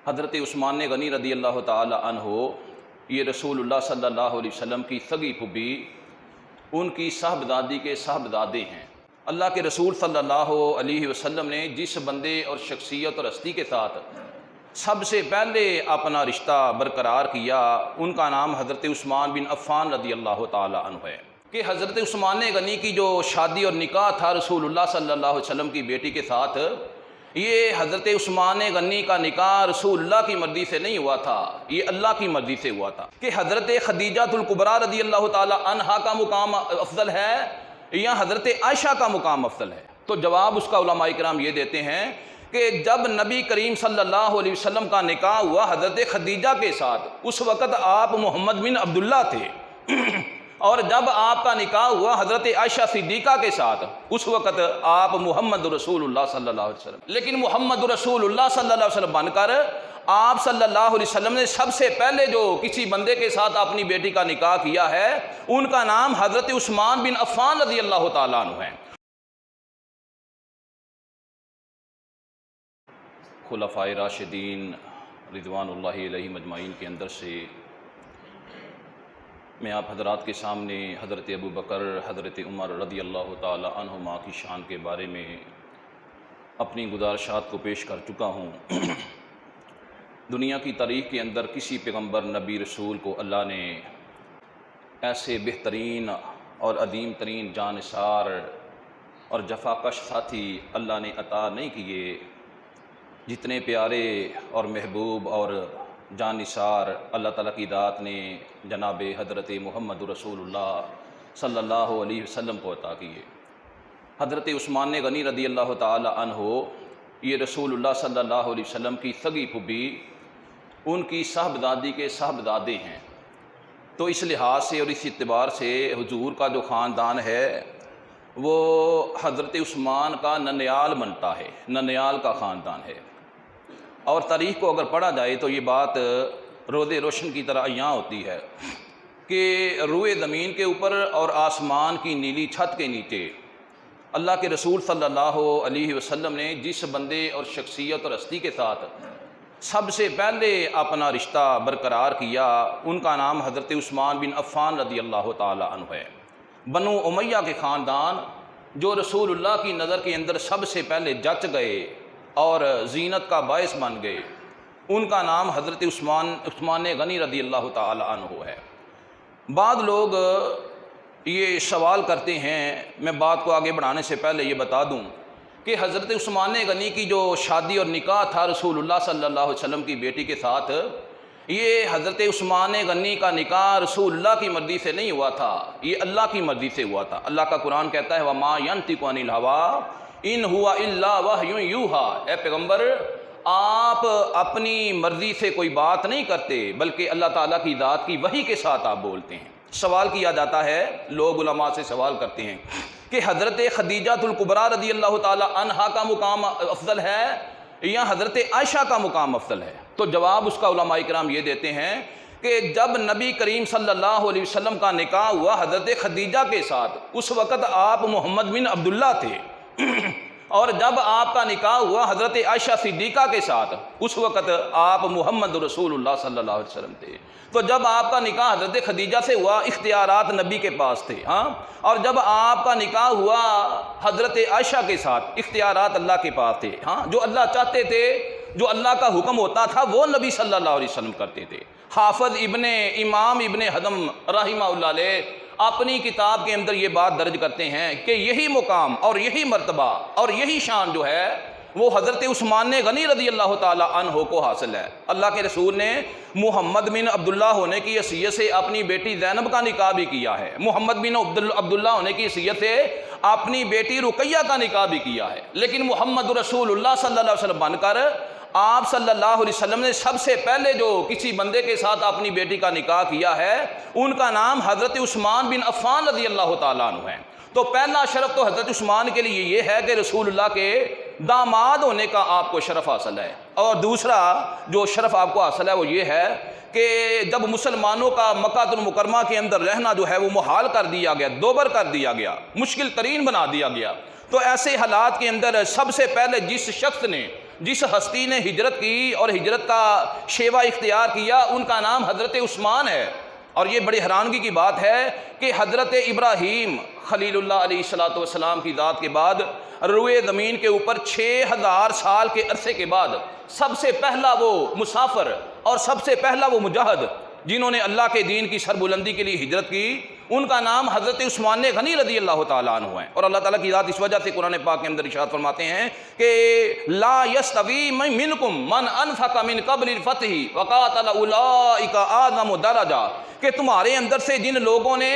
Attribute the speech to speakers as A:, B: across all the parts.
A: حضرت عثمان غنی رضی اللہ تعالی عنہ یہ رسول اللہ صلی اللہ علیہ وسلم کی سگی پھوپھی ان کی صاحبزادی کے صاحبزادے ہیں۔ اللہ کے رسول صلی اللہ علیہ وسلم نے جس بندے اور شخصیت اور ہستی کے ساتھ سب سے پہلے اپنا رشتہ برقرار کیا ان کا نام حضرت عثمان بن عفان رضی اللہ تعالی عنہ ہے کہ حضرت عثمان غنی کی جو شادی اور نکاح تھا رسول اللہ صلی اللہ علیہ وسلم کی بیٹی کے ساتھ، یہ حضرت عثمان غنی کا نکاح رسول اللہ کی مرضی سے نہیں ہوا تھا، یہ اللہ کی مرضی سے ہوا تھا۔ کہ حضرت خدیجہ الکبریٰ رضی اللہ تعالی عنہا کا مقام افضل ہے یا حضرت عائشہ کا مقام افضل ہے؟ تو جواب اس کا علماء کرام یہ دیتے ہیں کہ جب نبی کریم صلی اللہ علیہ وسلم کا نکاح ہوا حضرت خدیجہ کے ساتھ، اس وقت آپ محمد بن عبداللہ تھے، اور جب آپ کا نکاح ہوا حضرت عائشہ صدیقہ کے ساتھ، اس وقت آپ محمد رسول اللہ صلی اللہ علیہ وسلم۔ لیکن محمد رسول اللہ صلی اللہ علیہ وسلم بن کر آپ صلی اللہ علیہ وسلم نے سب سے پہلے جو کسی بندے کے ساتھ اپنی بیٹی کا نکاح کیا ہے ان کا نام حضرت عثمان بن عفان رضی اللہ تعالیٰ عنہ ہے۔ خلفائے راشدین رضوان اللہ علیہم اجمعین کے اندر سے میں آپ حضرات کے سامنے حضرت ابو بکر، حضرت عمر رضی اللہ تعالی عنہما کی شان کے بارے میں اپنی گزارشات کو پیش کر چکا ہوں۔ دنیا کی تاریخ کے اندر کسی پیغمبر نبی رسول کو اللہ نے ایسے بہترین اور عظیم ترین جانثار اور جفاکش ساتھی اللہ نے عطا نہیں کیے جتنے پیارے اور محبوب اور جانثار اللہ تعالیٰ کی ذات نے جناب حضرت محمد رسول اللہ صلی اللہ علیہ وسلم کو عطا کیے۔ حضرت عثمان غنی رضی اللہ تعالی عنہ یہ رسول اللہ صلی اللہ علیہ وسلم کی سگی پھوپھی ان کی صاحبزادی کے صاحبزادے ہیں۔ تو اس لحاظ سے اور اس اعتبار سے حضور کا جو خاندان ہے وہ حضرت عثمان کا ننیال بنتا ہے، ننیال کا خاندان ہے۔ اور تاریخ کو اگر پڑھا جائے تو یہ بات روز روشن کی طرح عیاں ہوتی ہے کہ روئے زمین کے اوپر اور آسمان کی نیلی چھت کے نیچے اللہ کے رسول صلی اللہ علیہ وسلم نے جس بندے اور شخصیت اور ہستی کے ساتھ سب سے پہلے اپنا رشتہ برقرار کیا ان کا نام حضرت عثمان بن عفان رضی اللہ تعالی عنہ ہے۔ بنو امیہ کے خاندان جو رسول اللہ کی نظر کے اندر سب سے پہلے جچ گئے اور زینت کا باعث بن گئے، ان کا نام حضرت عثمان غنی رضی اللہ تعالی عنہ ہے۔ بعض لوگ یہ سوال کرتے ہیں، میں بات کو آگے بڑھانے سے پہلے یہ بتا دوں کہ حضرت عثمان غنی کی جو شادی اور نکاح تھا رسول اللہ صلی اللہ علیہ وسلم کی بیٹی کے ساتھ، یہ حضرت عثمان غنی کا نکاح رسول اللہ کی مرضی سے نہیں ہوا تھا، یہ اللہ کی مرضی سے ہوا تھا۔ اللہ کا قرآن کہتا ہے وَمَا يَنطِقُ عَنِ الْهَوَىٰ ان ہوا الا وحی یوحیٰ، اے پیغمبر آپ اپنی مرضی سے کوئی بات نہیں کرتے بلکہ اللہ تعالیٰ کی ذات کی وحی کے ساتھ آپ بولتے ہیں۔ سوال کیا جاتا ہے، لوگ علماء سے سوال کرتے ہیں کہ حضرت خدیجہ الکبریٰ رضی اللہ تعالی عنہا کا مقام افضل ہے یا حضرت عائشہ کا مقام افضل ہے؟ تو جواب اس کا علماء کرام یہ دیتے ہیں کہ جب نبی کریم صلی اللہ علیہ وسلم کا نکاح ہوا حضرت خدیجہ کے ساتھ، اس وقت آپ محمد بن عبداللہ تھے، اور جب آپ کا نکاح ہوا حضرت عائشہ صدیقہ کے ساتھ، اس وقت آپ محمد رسول اللہ صلی اللہ علیہ وسلم تھے۔ تو جب آپ کا نکاح حضرت خدیجہ سے ہوا اختیارات نبی کے پاس تھے، اور جب آپ کا نکاح ہوا حضرت عائشہ کے ساتھ اختیارات اللہ کے پاس تھے۔ جو اللہ چاہتے تھے، جو اللہ کا حکم ہوتا تھا وہ نبی صلی اللہ علیہ وسلم کرتے تھے۔ حافظ امام ابن حزم رحمہ اللہ علیہ اپنی کتاب کے اندر یہ بات درج کرتے ہیں کہ یہی مقام اور یہی مرتبہ اور یہی شان جو ہے وہ حضرت عثمان غنی رضی اللہ تعالی عنہ کو حاصل ہے۔ اللہ کے رسول نے محمد بن عبداللہ ہونے کی حیثیت سے اپنی بیٹی زینب کا نکاح بھی کیا ہے، محمد بن عبداللہ ہونے کی حیثیت سے اپنی بیٹی رقیہ کا نکاح بھی کیا ہے، لیکن محمد رسول اللہ صلی اللہ علیہ وسلم بن کر آپ صلی اللہ علیہ وسلم نے سب سے پہلے جو کسی بندے کے ساتھ اپنی بیٹی کا نکاح کیا ہے ان کا نام حضرت عثمان بن عفان رضی اللہ تعالیٰ عنہ ہے۔ تو پہلا شرف تو حضرت عثمان کے لیے یہ ہے کہ رسول اللہ کے داماد ہونے کا آپ کو شرف حاصل ہے، اور دوسرا جو شرف آپ کو حاصل ہے وہ یہ ہے کہ جب مسلمانوں کا مکہ المکرمہ کے اندر رہنا جو ہے وہ محال کر دیا گیا، دوبر کر دیا گیا، مشکل ترین بنا دیا گیا، تو ایسے حالات کے اندر سب سے پہلے جس شخص نے جس ہستی نے ہجرت کی اور ہجرت کا شیوا اختیار کیا ان کا نام حضرت عثمان ہے۔ اور یہ بڑی حیرانگی کی بات ہے کہ حضرت ابراہیم خلیل اللہ علیہ الصلوۃ والسلام کی ذات کے بعد روئے زمین کے اوپر 6000 سال کے عرصے کے بعد سب سے پہلا وہ مسافر اور سب سے پہلا وہ مجاہد جنہوں نے اللہ کے دین کی سربلندی کے لیے ہجرت کی، ان کا نام حضرت عثمان غنی رضی اللہ تعالیٰ عنہ ہے۔ اور اللہ تعالیٰ کی ذات اس وجہ سے قرآن پاک کے اندر ارشاد فرماتے ہیں کہ لا یستوی منکم من انفق من قبل الفتح وقاتل اولئک اعظم درجہ، کہ تمہارے اندر سے جن لوگوں نے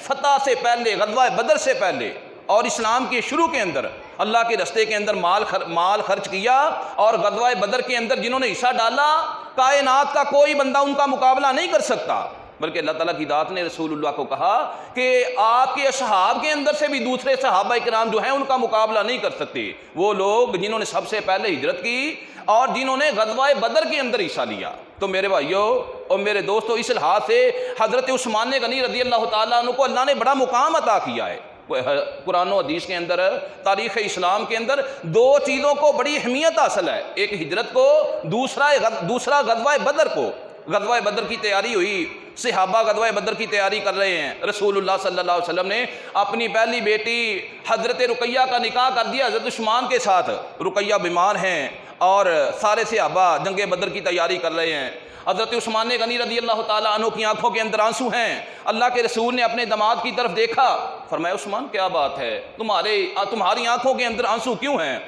A: فتح سے پہلے، غزوہ بدر سے پہلے اور اسلام کے شروع کے اندر اللہ کے رستے کے اندر مال خرچ کیا، اور غزوہ بدر کے اندر جنہوں نے حصہ ڈالا، کائنات کا کوئی بندہ ان کا مقابلہ نہیں کر سکتا، بلکہ اللہ تعالیٰ کی ذات نے رسول اللہ کو کہا کہ آپ کے اصحاب کے اندر سے بھی دوسرے صحابہ کرام جو ہیں ان کا مقابلہ نہیں کر سکتے، وہ لوگ جنہوں نے سب سے پہلے ہجرت کی اور جنہوں نے غزوہ بدر کے اندر حصہ لیا۔ تو میرے بھائیوں اور میرے دوستوں، اس لحاظ سے حضرت عثمان غنی رضی اللہ تعالیٰ عنہ کو اللہ نے بڑا مقام عطا کیا ہے۔ قرآن و حدیث کے اندر، تاریخ اسلام کے اندر دو چیزوں کو بڑی اہمیت حاصل ہے، ایک ہجرت کو، دوسرا غزوہ بدر کو۔ غزوہ بدر کی تیاری ہوئی، صحابہ غزوہ بدر کی تیاری کر رہے ہیں، رسول اللہ صلی اللہ علیہ وسلم نے اپنی پہلی بیٹی حضرت رقیہ کا نکاح کر دیا حضرت عثمان کے ساتھ۔ رقیہ بیمار ہیں اور سارے صحابہ جنگ بدر کی تیاری کر رہے ہیں۔ حضرت عثمان غنی رضی اللہ تعالیٰ عنہ کی آنکھوں کے اندر آنسو ہیں۔ اللہ کے رسول نے اپنے داماد کی طرف دیکھا، فرمایا عثمان کیا بات ہے، تمہاری آنکھوں کے اندر آنسو کیوں ہیں؟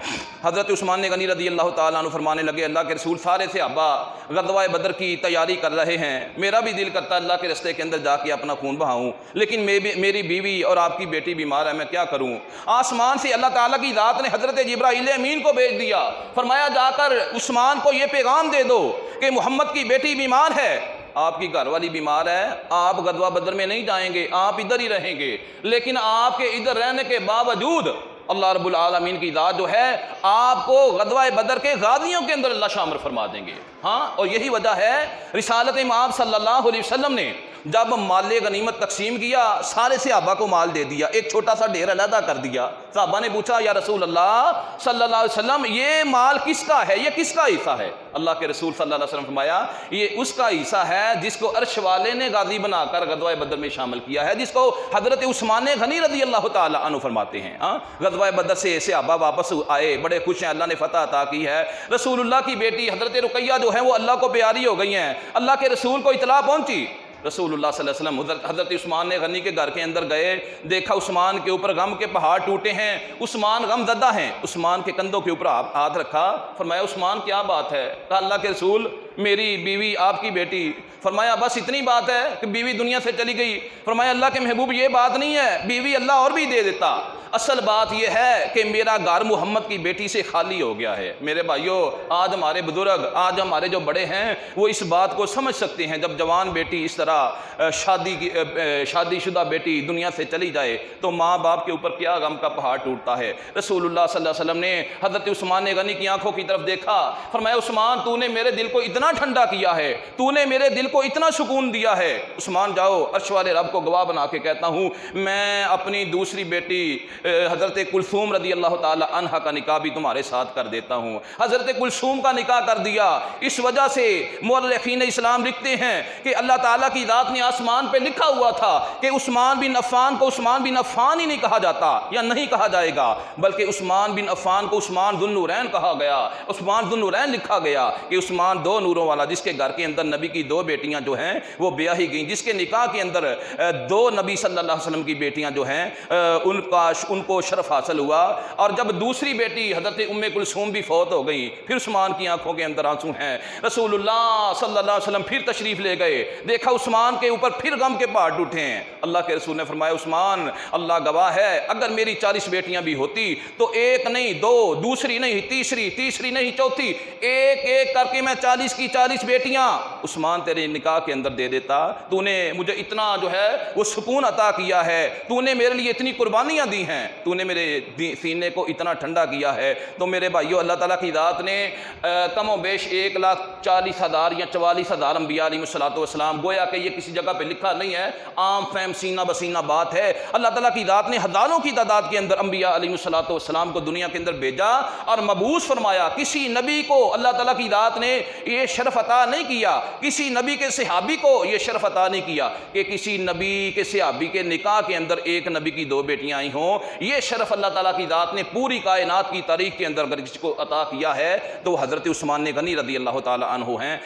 A: حضرت عثمان غنی رضی اللہ تعالیٰ عنہ فرمانے لگے، اللہ کے رسول سارے صحابہ غزوہ بدر کی تیاری کر رہے ہیں، میرا بھی دل کرتا ہے اللہ کے رستے کے اندر جا کے اپنا خون بہاؤں، لیکن میری بیوی اور آپ کی بیٹی بیمار ہے، میں کیا کروں؟ آسمان سے اللہ تعالیٰ کی ذات نے حضرت جبرائیل امین کو بھیج دیا، فرمایا جا کر عثمان کو یہ پیغام دے دو کہ محمد کی بیٹی بیمار ہے، آپ کی گھر والی بیمار ہے، آپ غزوہ بدر میں نہیں جائیں گے، آپ ادھر ہی رہیں گے، لیکن آپ کے ادھر رہنے کے باوجود اللہ رب العالمین کی ذات جو ہے آپ کو غزوہ بدر کے غازیوں کے اندر اللہ شامل فرما دیں گے۔ ہاں، اور یہی وجہ ہے رسالت امام صلی اللہ علیہ وسلم نے جب مال غنیمت تقسیم کیا، سارے صحابہ کو مال دے دیا، ایک چھوٹا سا ڈھیر علیحدہ کر دیا۔ صحابہ نے پوچھا یا رسول اللہ صلی اللہ علیہ وسلم یہ مال کس کا ہے، یہ کس کا حصہ ہے؟ اللہ کے رسول صلی اللہ علیہ وسلم فرمایا یہ اس کا حصہ ہے جس کو عرش والے نے غازی بنا کر غزوہ بدر میں شامل کیا ہے، جس کو حضرت عثمان غنی رضی اللہ تعالیٰ عنہ فرماتے ہیں۔ غزوہ بدر سے صحابہ واپس آئے، بڑے خوش ہیں، اللہ نے فتح عطا کی ہے۔ رسول اللہ کی بیٹی حضرت رقیہ جو ہے وہ اللہ کو پیاری ہو گئی ہیں۔ اللہ کے رسول کو اطلاع پہنچی، رسول اللہ صلی اللہ علیہ وسلم حضرت عثمان غنی کے گھر کے اندر گئے، دیکھا عثمان کے اوپر غم کے پہاڑ ٹوٹے ہیں، عثمان غم زدہ ہیں، عثمان کے کندھوں کے اوپر ہاتھ رکھا، فرمایا عثمان کیا بات ہے؟ کہا اللہ کے رسول میری بیوی آپ کی بیٹی، فرمایا بس اتنی بات ہے کہ بیوی دنیا سے چلی گئی؟ فرمایا اللہ کے محبوب یہ بات نہیں ہے، بیوی اللہ اور بھی دے دیتا، اصل بات یہ ہے کہ میرا گھر محمد کی بیٹی سے خالی ہو گیا ہے۔ میرے بھائیوں، آج ہمارے بزرگ، آج ہمارے جو بڑے ہیں وہ اس بات کو سمجھ سکتے ہیں، جب جوان بیٹی اس طرح شادی شدہ بیٹی دنیا سے چلی جائے تو ماں باپ کے اوپر کیا غم کا پہاڑ ٹوٹتا ہے۔ رسول اللہ صلی اللہ علیہ وسلم نے حضرت عثمان غنی کی آنکھوں کی طرف دیکھا، فرمایا عثمان تو نے میرے دل کو اتنا ٹھنڈا کیا ہے، تو نے میرے دل کو اتنا سکون دیا ہے، عثمان جاؤ عرش والے رب کو گواہ بنا کے کہتا ہوں میں اپنی دوسری بیٹی حضرت کلثوم رضی اللہ تعالی عنہا کا نکاح بھی تمہارے ساتھ کر دیتا ہوں۔ حضرت کلثوم کا نکاح کر دیا۔ اس وجہ سے مورخین اسلام لکھتے ہیں کہ اللہ تعالیٰ کی ذات نے آسمان پہ لکھا ہوا تھا کہ عثمان بن عفان کو عثمان بن عفان ہی نہیں کہا جاتا یا نہیں کہا جائے گا، بلکہ عثمان بن عفان کو عثمان ذو النورین کہا گیا، عثمان ذو النورین لکھا گیا کہ عثمان دو نوروں والا، جس کے گھر کے اندر نبی کی دو بیٹیاں جو ہیں وہ بیاہی گئیں، جس کے نکاح کے اندر دو نبی صلی اللہ علیہ وسلم کی بیٹیاں جو ہیں ان کو شرف حاصل ہوا، اور جب دوسری بیٹی حضرت ام کلثوم بھی فوت ہو گئی پھر عثمان کی آنکھوں کے اندر آنسو ہیں۔ رسول اللہ صلی اللہ علیہ وسلم پھر تشریف لے گئے، دیکھا عثمان کے اوپر پھر غم کے پہاڑ ٹوٹے ہیں۔ اللہ کے رسول نے فرمایا عثمان اللہ گواہ ہے اگر میری 40 بیٹیاں بھی ہوتی تو ایک نہیں دو، دوسری نہیں تیسری نہیں چوتھی، ایک ایک کر کے میں 40 کی 40 بیٹیاں عثمان تیرے نکاح کے اندر دے دیتا، تو نے مجھے اتنا جو ہے وہ سکون عطا کیا ہے، تو نے میرے لیے اتنی قربانیاں دی ہیں، تو نے میرے سینے کو اتنا ٹھنڈا کیا ہے۔ تو میرے بھائیو، اللہ تعالیٰ کی ذات نے کم و بیش 1,40,000 یا 44,000 انبیاء علیہ السلام، گویا کہ یہ کسی جگہ پہ لکھا نہیں ہے، عام فہم سینہ بسینہ بات ہے۔ اللہ تعالیٰ کی ذات نے ہزاروں کی تعداد کے اندر انبیاء علیہ السلام کو دنیا کے اندر بھیجا اور مبعوث فرمایا۔ کسی نبی کو اللہ تعالیٰ کی ذات نے یہ شرف عطا نہیں کیا، کسی نبی کے صحابی کو یہ شرف عطا نہیں کیا کہ کسی نبی کے صحابی کے نکاح کے اندر ایک نبی کی 2 بیٹیاں آئی ہوں۔ یہ شرف اللہ تعالیٰ کی ذات نے پوری کائنات کی تاریخ کے اندر اگر کسی کو عطا کیا ہے تو وہ حضرت عثمان غنی رضی اللہ تعالیٰ عنہ ہیں۔